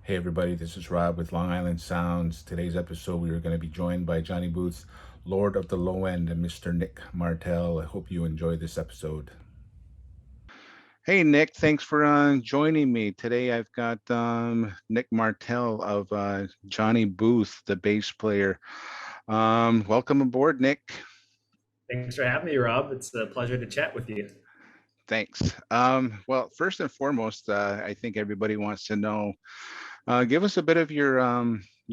Hey everybody, this is Rob with Long Island Sounds. Today's episode we are going to be joined by Johnny Booth's Lord of the Low End and Mr. Nick Martell. I hope you enjoy this episode. Hey Nick, thanks for joining me. Today I've got Nick Martell of Johnny Booth, the bass player. Welcome aboard, Nick. Thanks for having me, Rob. It's a pleasure to chat with you. Thanks. Well, first and foremost, I think everybody wants to know. Give us a bit of your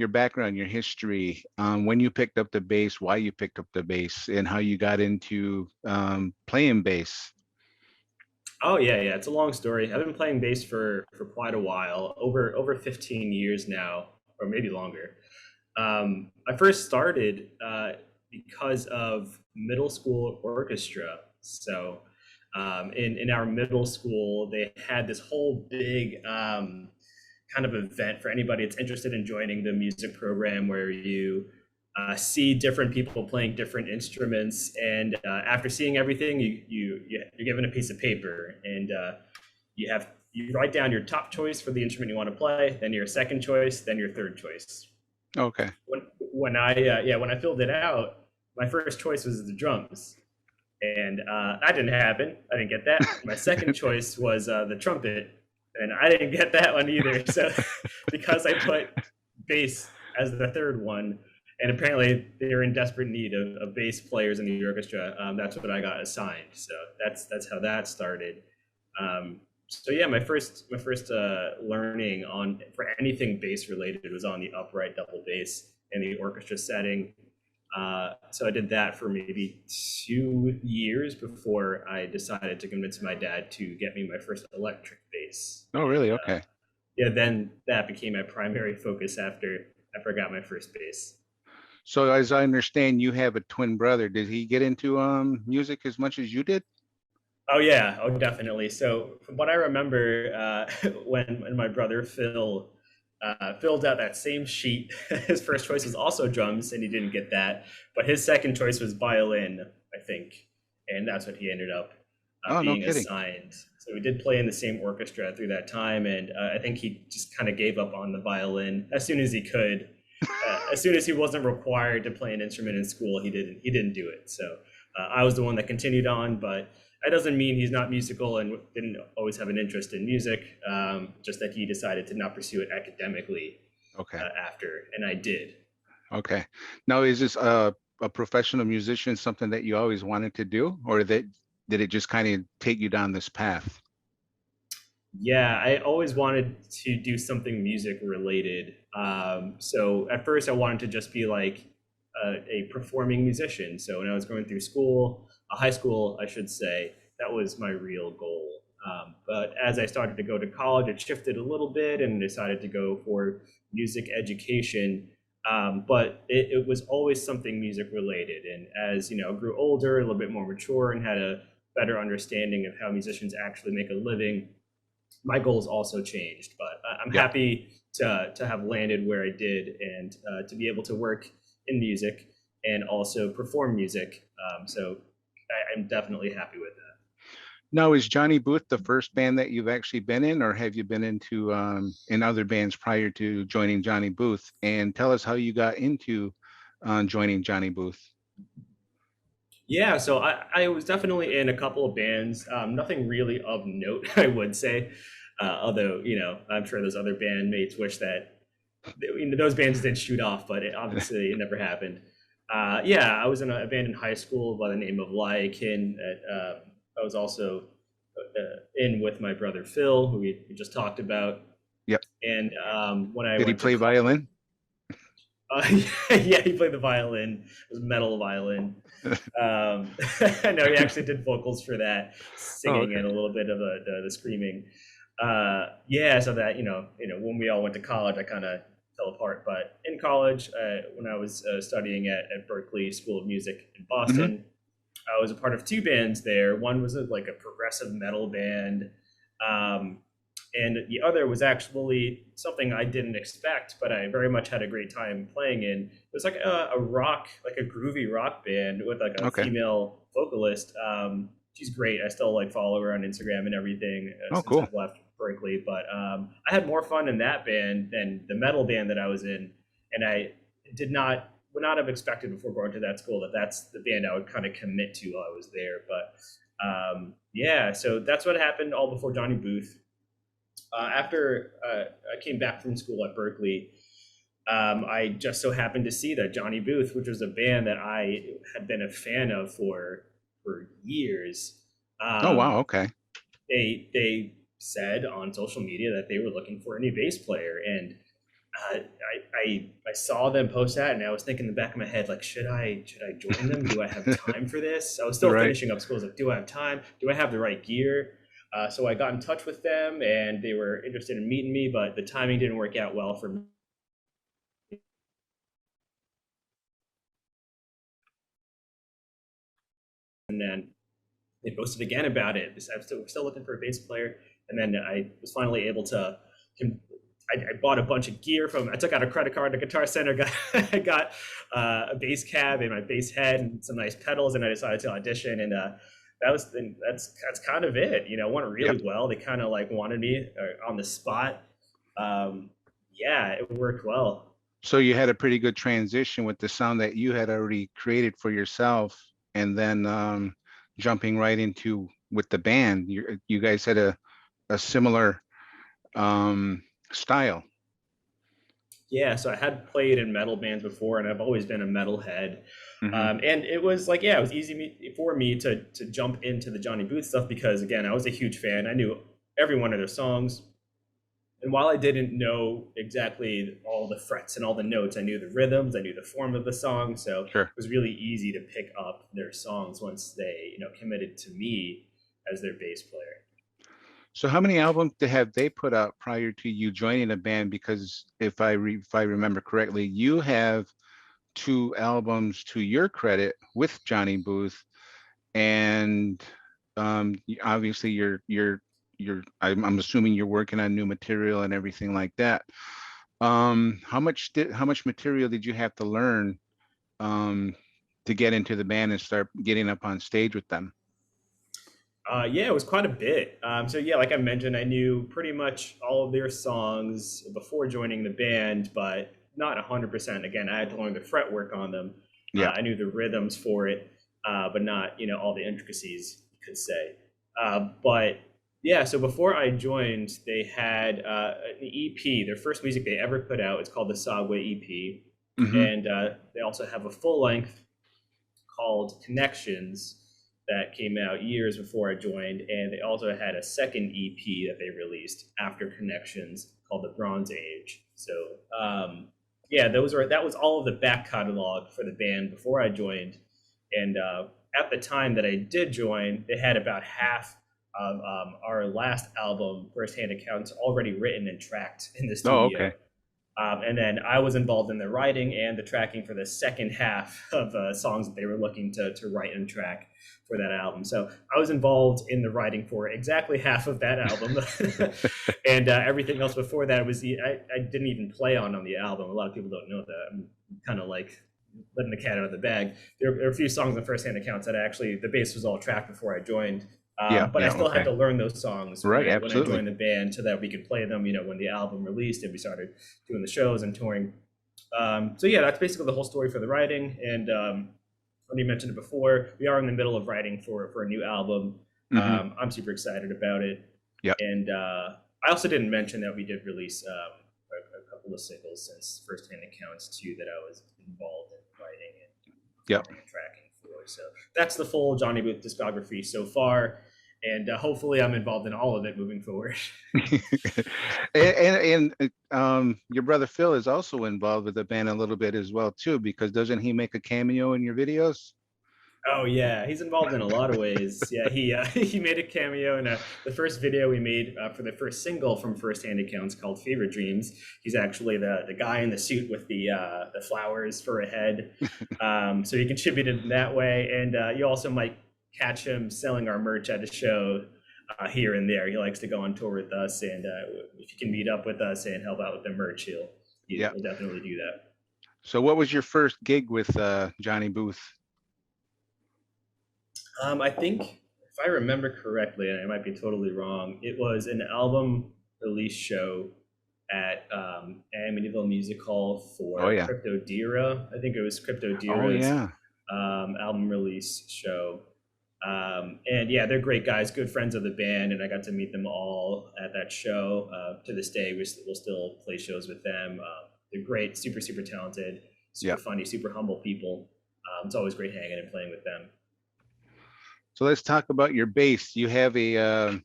background, your history, when you picked up the bass, why you picked up the bass, and how you got into playing bass. Oh yeah. It's a long story. I've been playing bass for quite a while, over 15 years now, or maybe longer. I first started because of middle school orchestra. So in our middle school, they had this whole big kind of event for anybody that's interested in joining the music program, where you see different people playing different instruments, and after seeing everything, you're given a piece of paper, and you write down your top choice for the instrument you want to play, then your second choice, then your third choice. Okay. When I filled it out, my first choice was the drums, and that didn't happen. I didn't get that. My second choice was the trumpet, and I didn't get that one either. So because I put bass as the third one, and apparently they were in desperate need of bass players in the orchestra, that's what I got assigned. So that's how that started. So yeah, my first learning on for anything bass related was on the upright double bass in the orchestra setting. So I did that for maybe 2 years before I decided to convince my dad to get me my first electric bass. Oh, really? Okay. Yeah, then that became my primary focus after I got my first bass. So, as I understand, you have a twin brother. Did he get into music as much as you did? Oh yeah, oh definitely. So from what I remember, when my brother Phil filled out that same sheet, his first choice was also drums, and he didn't get that. But his second choice was violin, I think, and that's what he ended up Oh, no being kidding. assigned. So we did play in the same orchestra through that time, and I think he just kind of gave up on the violin as soon as he could. As soon as he wasn't required to play an instrument in school, he didn't do it. So I was the one that continued on, but that doesn't mean he's not musical and didn't always have an interest in music. Just that he decided to not pursue it academically Okay. after, and I did. Okay. Now, is this a professional musician something that you always wanted to do, or that did it just kind of take you down this path? Yeah, I always wanted to do something music related. So at first, I wanted to just be like a performing musician. So when I was going through school, high school, I should say, that was my real goal. But as I started to go to college, it shifted a little bit and decided to go for music education. But it was always something music related. And as I grew older, a little bit more mature, and had a better understanding of how musicians actually make a living, my goals also changed. But I'm Yeah. happy to have landed where I did, and to be able to work in music and also perform music. So I'm definitely happy with that. Now, is Johnny Booth the first band that you've actually been in, or have you been into in other bands prior to joining Johnny Booth? And tell us how you got into joining Johnny Booth. Yeah, so I was definitely in a couple of bands. Nothing really of note, I would say. Although, I'm sure those other bandmates wish that those bands did shoot off, but obviously it never happened. Yeah, I was in a band in high school by the name of Lyakin. I was also in with my brother Phil, who we just talked about. Yep. And when I Did he went to play college, violin? yeah, he played the violin. It was metal violin. No, he actually did vocals for that, Oh, singing okay. and a little bit of the screaming. Yeah, so that when we all went to college, I kind of fell apart. But in college, when I was studying at Berkeley School of Music in Hmm. Boston, I was a part of two bands there. One was like a progressive metal band, um, and the other was actually something I didn't expect, but I very much had a great time playing in. It was like a rock, like a groovy rock band with like a Okay. female vocalist. She's great. I still like follow her on Instagram and everything Oh, since cool. I've left Berkeley, but I had more fun in that band than the metal band that I was in, and I would not have expected before going to that school that that's the band I would kind of commit to while I was there. But yeah, so that's what happened all before Johnny Booth. After I came back from school at Berkeley, I just so happened to see that Johnny Booth, which was a band that I had been a fan of for years. Oh, Um, wow. Okay. they said on social media that they were looking for a new bass player, and I saw them post that, and I was thinking in the back of my head, like, should I join them? Do I have time for this? I was still Right. finishing up school. I was like, do I have time? Do I have the right gear? So I got in touch with them, and they were interested in meeting me, but the timing didn't work out well for me. And then they posted again about it. They said, we're still looking for a bass player. And then I was finally able to. I bought a bunch of gear I took out a credit card at Guitar Center, I got a bass cab and my bass head and some nice pedals, and I decided to audition. And that's kind of it. You know, it went really Yep. well. They kind of like wanted me on the spot. Yeah, it worked well. So you had a pretty good transition with the sound that you had already created for yourself, and then jumping right into with the band. You guys had a similar style. Yeah, so I had played in metal bands before, and I've always been a metalhead. Hmm. And it was like, yeah, it was easy for me to jump into the Johnny Booth stuff because, again, I was a huge fan. I knew every one of their songs. And while I didn't know exactly all the frets and all the notes, I knew the rhythms, I knew the form of the song. So it Sure. was really easy to pick up their songs once they, committed to me as their bass player. So how many albums have they put out prior to you joining the band? Because if I remember correctly, you have 2 albums to your credit with Johnny Booth, and obviously I'm assuming you're working on new material and everything like that. How much material did you have to learn um, to get into the band and start getting up on stage with them? Yeah, it was quite a bit. So yeah, like I mentioned, I knew pretty much all of their songs before joining the band, but not 100%. Again, I had to learn the fretwork on them. Yeah. I knew the rhythms for it, but not all the intricacies, you could say. But yeah, so before I joined, they had an EP. Their first music they ever put out. It's called the Sagway EP, Hmm. and they also have a full length called Connections that came out years before I joined, and they also had a second EP that they released after Connections called The Bronze Age. So yeah, that was all of the back catalog for the band before I joined, and at the time that I did join, they had about half of our last album, First Hand Accounts, already written and tracked in the Oh, studio. okay. And then I was involved in the writing and the tracking for the second half of songs that they were looking to write and track for that album. So I was involved in the writing for exactly half of that album. And everything else before that I didn't even play on the album. A lot of people don't know that. I'm kind of like letting the cat out of the bag. There are a few songs on First Hand Accounts that the bass was all tracked before I joined. Yeah, But I yeah, still had okay. to learn those songs Right, when I absolutely. joined the band so that we could play them, when the album released and we started doing the shows and touring. So yeah, that's basically the whole story for the writing. And when you mentioned it before, we are in the middle of writing for a new album. Hmm. I'm super excited about it. Yep. And I also didn't mention that we did release a couple of singles since First Hand Accounts too that I was involved in writing and Yep. performing and tracking for. So that's the full Johnny Booth discography so far, and hopefully I'm involved in all of it moving forward. And your brother Phil is also involved with the band a little bit as well too, because doesn't he make a cameo in your videos? Oh yeah, he's involved in a lot of ways. Yeah, he he made a cameo in the first video we made for the first single from First Hand Accounts called "Favorite Dreams." He's actually the guy in the suit with the flowers for a head. So he contributed in that way, and you also might catch him selling our merch at a show here and there. He likes to go on tour with us, and if you can meet up with us and help out with the merch, Yeah. he'll definitely do that. So what was your first gig with Johnny Booth? I think, if I remember correctly, and I might be totally wrong, it was an album release show at Amityville Music Hall Oh for yeah. Crypto Dira. I think it was Crypto Oh Dira's yeah. album release show. And yeah, they're great guys, good friends of the band, and I got to meet them all at that show. To this day, we'll still play shows with them. They're great, super, super talented, Yeah. super funny, super humble people. It's always great hanging and playing with them. So let's talk about your bass. You have a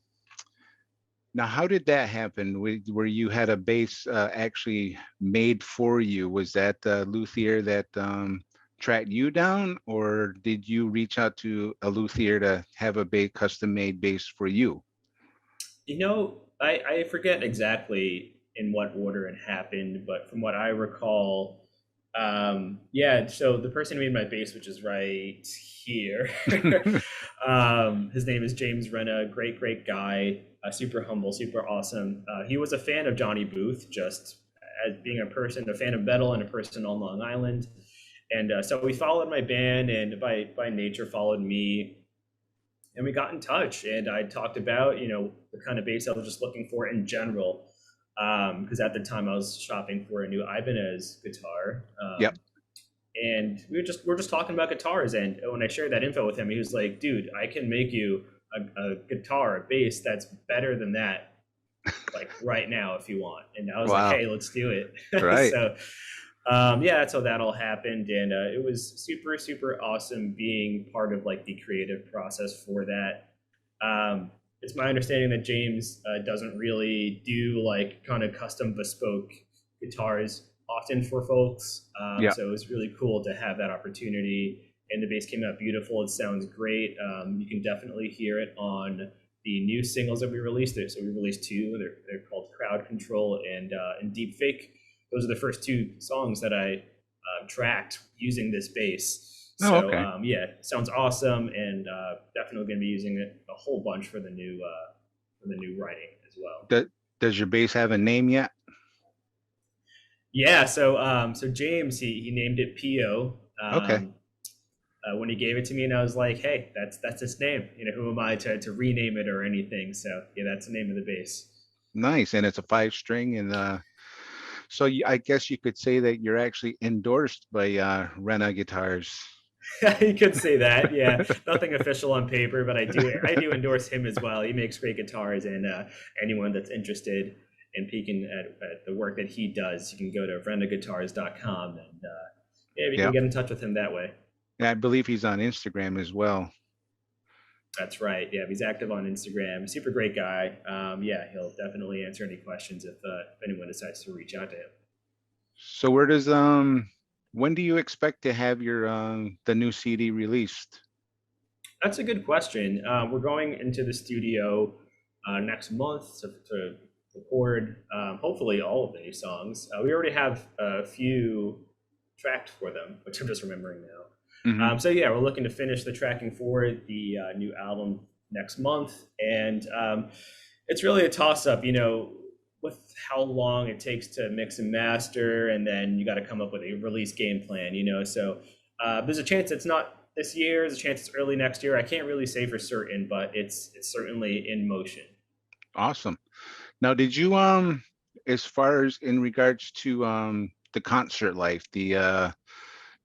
now. How did that happen? Where you had a bass actually made for you? Was that luthier that tracked you down, or did you reach out to a luthier to have a custom made bass for you? I forget exactly in what order it happened, but from what I recall, yeah, so the person who made my bass, which is right here, his name is James Renna, great, great guy, super humble, super awesome. He was a fan of Johnny Booth, just as being a person, a fan of metal and a person on Long Island. And so he followed my band and by nature followed me, and we got in touch, and I talked about the kind of bass I was just looking for in general, because at the time I was shopping for a new Ibanez guitar, Yep. and we're just talking about guitars. And when I shared that info with him, he was like, "Dude, I can make you a guitar, a bass that's better than that, like right now if you want." And I was like, Wow. "Hey, let's do it." Right. So yeah, that's how that all happened, and it was super, super awesome being part of like the creative process for that. It's my understanding that James doesn't really do like kind of custom bespoke guitars often for folks, Yeah. so it was really cool to have that opportunity. And the bass came out beautiful. It sounds great. You can definitely hear it on the new singles that we released. So we released two. They're called Crowd Control and Deep Fake. Those are the first two songs that I tracked using this bass. Oh, So okay. yeah, sounds awesome, and definitely going to be using it a whole bunch for the new writing as well. Does your bass have a name yet? Yeah, so James he named it Pio Okay. when he gave it to me, and I was like, hey, that's its name. Who am I to rename it or anything? So yeah, that's the name of the bass. Nice. And it's a 5 string, and so I guess you could say that you're actually endorsed by Rena Guitars. You could say that, yeah. Nothing official on paper, but I do endorse him as well. He makes great guitars, and anyone that's interested in peeking at the work that he does, you can go to rendaguitars.com, and yeah, we can Yeah. get in touch with him that way. And I believe he's on Instagram as well. That's right. Yeah, he's active on Instagram. Super great guy. Yeah, he'll definitely answer any questions if anyone decides to reach out to him. So when do you expect to have your the new CD released? That's a good question. We're going into the studio next month to record hopefully all of the new songs. We already have a few tracked for them, which I'm just remembering now. Hmm. So yeah, we're looking to finish the tracking for the new album next month, and it's really a toss-up, with how long it takes to mix and master, and then you got to come up with a release game plan. So there's a chance it's not this year. There's a chance it's early next year. I can't really say for certain, but it's certainly in motion. Awesome. Now, did you as far as in regards to the concert life, the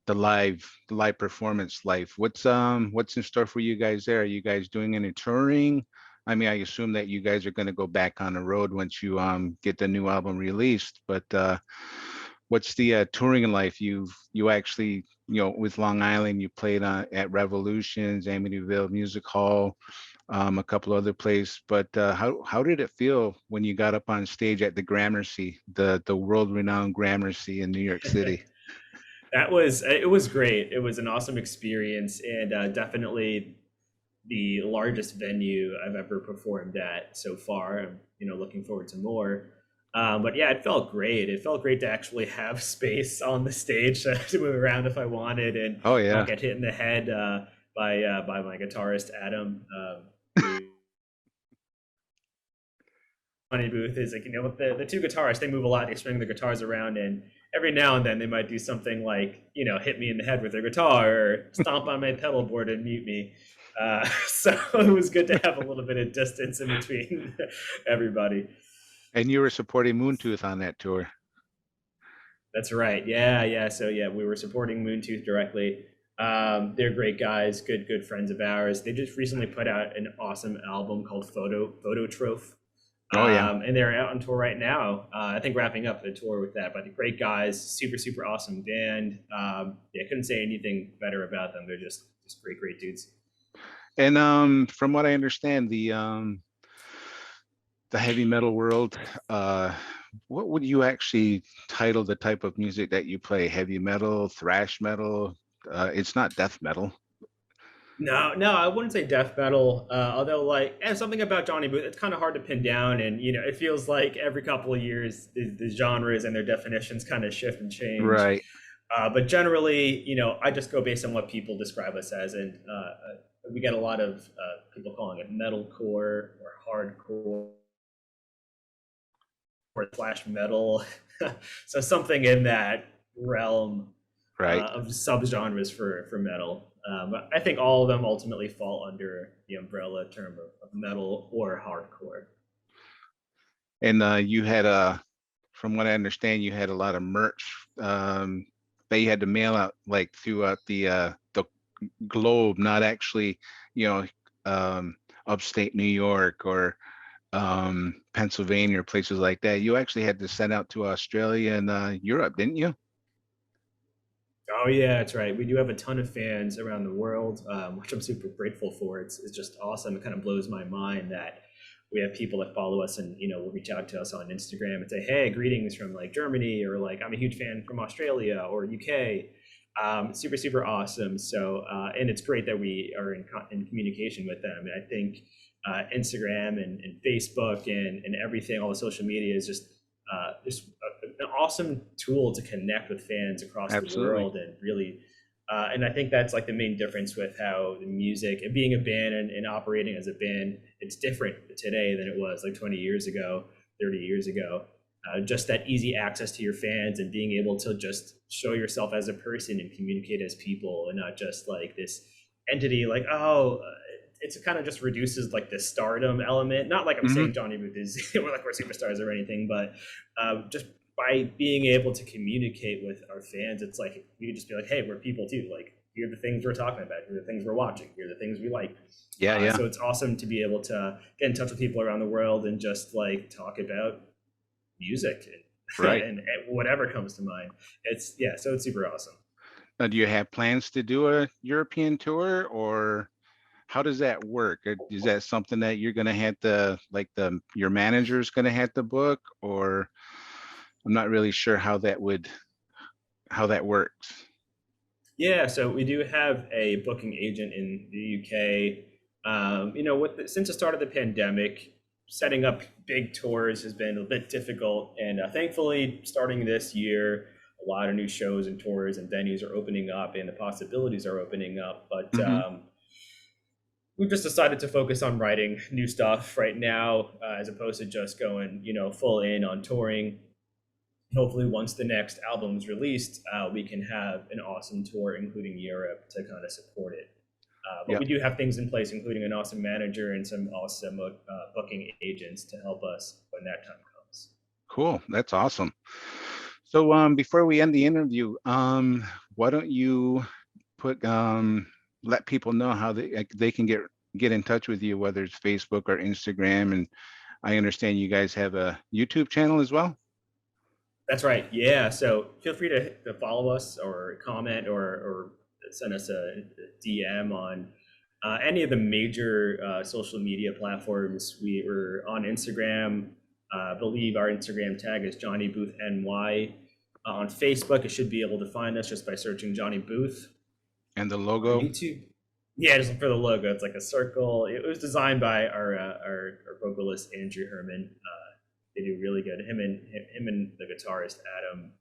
live performance life, what's in store for you guys there? Are you guys doing any touring? I mean, I assume that you guys are going to go back on the road once you get the new album released, but what's the touring life? You actually, with Long Island, you played at Revolutions, Amityville Music Hall, a couple other places. But how did it feel when you got up on stage at the Gramercy, the world-renowned Gramercy in New York City? It was great. It was an awesome experience, and definitely the largest venue I've ever performed at so far. I'm looking forward to more. But yeah, it felt great. It felt great to actually have space on the stage to move around if I wanted, and Oh not yeah. get hit in the head by my guitarist Adam. Who Johnny Booth is like, with the two guitarists, they move a lot, they swing the guitars around, and every now and then they might do something like, hit me in the head with their guitar or stomp on my pedal board and mute me. So it was good to have a little bit of distance in between everybody. And you were supporting Moontooth on that tour. That's right. Yeah. So yeah, we were supporting Moontooth directly. They're great guys, good friends of ours. They just recently put out an awesome album called Phototroph. Oh yeah. And they're out on tour right now. I think wrapping up the tour with that. But the great guys, super awesome band. Yeah, couldn't say anything better about them. They're just great dudes. And from what I understand, the heavy metal world, what would you actually title the type of music that you play? Heavy metal, thrash metal? It's not death metal. No, I wouldn't say death metal. Although, and something about Johnny Booth, it's kind of hard to pin down, and it feels like every couple of years the genres and their definitions kind of shift and change. Right. But generally, I just go based on what people describe us as, and we get a lot of people calling it metalcore or hardcore or slash metal. So something in that realm, right, of subgenres for metal. But I think all of them ultimately fall under the umbrella term of metal or hardcore. And you had from what I understand, you had a lot of merch that you had to mail out like throughout the globe, not actually, upstate New York or Pennsylvania or places like that. You actually had to send out to Australia and Europe, didn't you? Oh yeah, that's right. We do have a ton of fans around the world, which I'm super grateful for. It's just awesome. It kind of blows my mind that we have people that follow us and will reach out to us on Instagram and say, "Hey, greetings from like Germany," or like, "I'm a huge fan from Australia or UK." Super awesome. So and it's great that we are in communication with them. And I think Instagram and Facebook and everything, all the social media is just an awesome tool to connect with fans across Absolutely. the world, and really and I think that's like the main difference with how the music and being a band and operating as a band, it's different today than it was like 20 years ago, 30 years ago. Just that easy access to your fans and being able to just show yourself as a person and communicate as people, and not just like this entity like, it's kind of just reduces like the stardom element. Not like I'm saying Johnny Booth is we're superstars or anything, but just by being able to communicate with our fans, it's like we could just be like, hey, we're people too. Like, here are the things we're talking about. Here are the things we're watching. Here are the things we like. Yeah. So it's awesome to be able to get in touch with people around the world and just like talk about music and, right. and whatever comes to mind. So it's super awesome. Now, do you have plans to do a European tour, or how does that work? Is that something that you're going to have to, like, your manager's going to have to book, or I'm not really sure how that works. Yeah, so we do have a booking agent in the UK. Since the start of the pandemic, setting up big tours has been a bit difficult, and thankfully, starting this year, a lot of new shows and tours and venues are opening up, and the possibilities are opening up. But we've just decided to focus on writing new stuff right now, as opposed to just going, full in on touring. Hopefully, once the next album's released, we can have an awesome tour, including Europe, to kind of support it. But we do have things in place, including an awesome manager and some awesome booking agents to help us when that time comes. Cool, that's awesome. So before we end the interview, why don't you let people know how they can get in touch with you, whether it's Facebook or Instagram, and I understand you guys have a YouTube channel as well. That's right. Yeah. So feel free to follow us or comment or send us a DM on any of the major social media platforms. We are on Instagram. I believe our Instagram tag is Johnny Booth NY. On Facebook, you should be able to find us just by searching Johnny Booth. And the logo? On YouTube. Yeah, just look for the logo. It's like a circle. It was designed by our vocalist, Andrew Herman. They do really good. Him and the guitarist Adam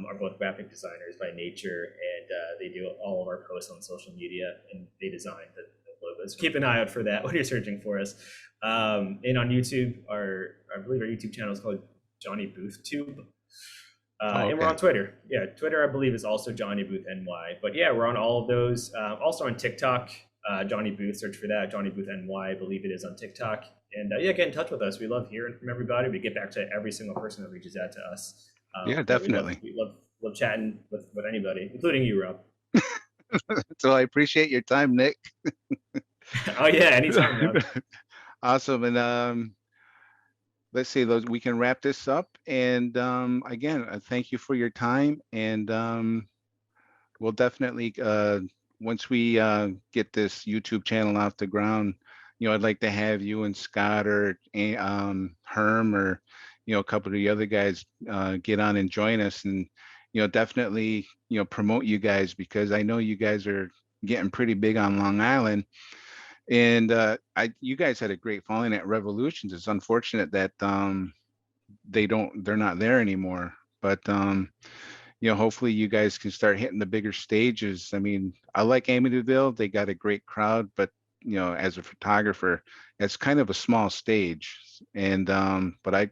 are both graphic designers by nature, and they do all of our posts on social media, and they designed the logos. Keep an eye out for that when you're searching for us. And on YouTube, I believe our YouTube channel is called Johnny Booth Tube. And we're Okay. on Twitter. Yeah, Twitter, I believe, is also Johnny Booth NY. But yeah, we're on all of those. Also on TikTok, Johnny Booth, search for that. Johnny Booth NY, I believe it is on TikTok. And yeah, get in touch with us. We love hearing from everybody. We get back to every single person that reaches out to us. Yeah, Yeah, definitely. we love chatting with anybody, including you, Rob. So I appreciate your time, Nick. Oh yeah, anytime, Rob. Awesome. And let's see, those we can wrap this up. And again, thank you for your time. And we'll definitely once we get this YouTube channel off the ground, I'd like to have you and Scott or Herm or a couple of the other guys get on and join us, and definitely promote you guys, because I know you guys are getting pretty big on Long Island. And you guys had a great following at Revolutions. It's unfortunate that they're not there anymore. But hopefully you guys can start hitting the bigger stages. I mean, I like Amityville. They got a great crowd, but as a photographer, it's kind of a small stage. And but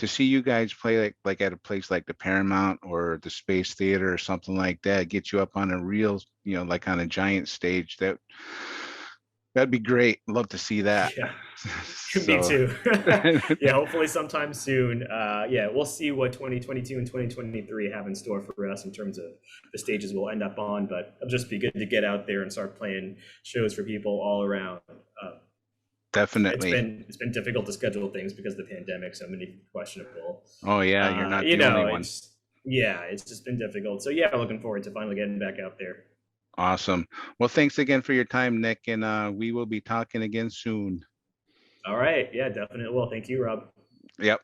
to see you guys play like at a place like the Paramount or the Space Theater or something like that, get you up on a real, like on a giant stage, that'd be great. Love to see that. Yeah. So, Me too. Yeah, hopefully sometime soon. Yeah, we'll see what 2022 and 2023 have in store for us in terms of the stages we'll end up on, but it'll just be good to get out there and start playing shows for people all around. Definitely. It's been difficult to schedule things because of the pandemic, so many questionable. Oh yeah, you're not the only one. It's just been difficult. So yeah, looking forward to finally getting back out there. Awesome. Well, thanks again for your time, Nick, and we will be talking again soon. All right. Yeah, definitely will. Thank you, Rob. Yep.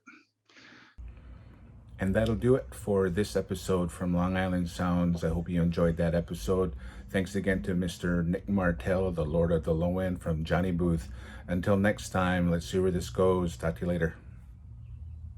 And that'll do it for this episode from Long Island Sounds. I hope you enjoyed that episode. Thanks again to Mr. Nick Martell, the Lord of the Low End, from Johnny Booth. Until next time, let's see where this goes. Talk to you later.